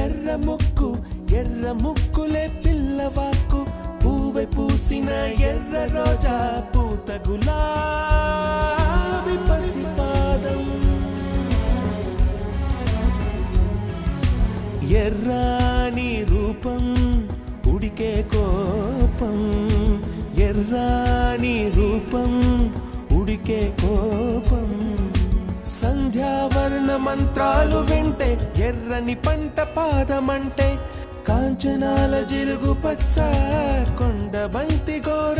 ఎర్ర ముక్కు ఎర్ర ముక్కులే పిల్లవాకు పూవై పూసిన ఎర్ర రోజా పూత గులాబీ పసిపాదం ఎర్రాని రూపం ఉడికే కోపం ఎర్రాని రూపం ఉడికే కోపం సంధ్యావర్ణ మంత్రాలు వింటే ఎర్రని పంట పాదమంటే కాంచనాల జిలుగు పచ్చ కొండ బంతి గోర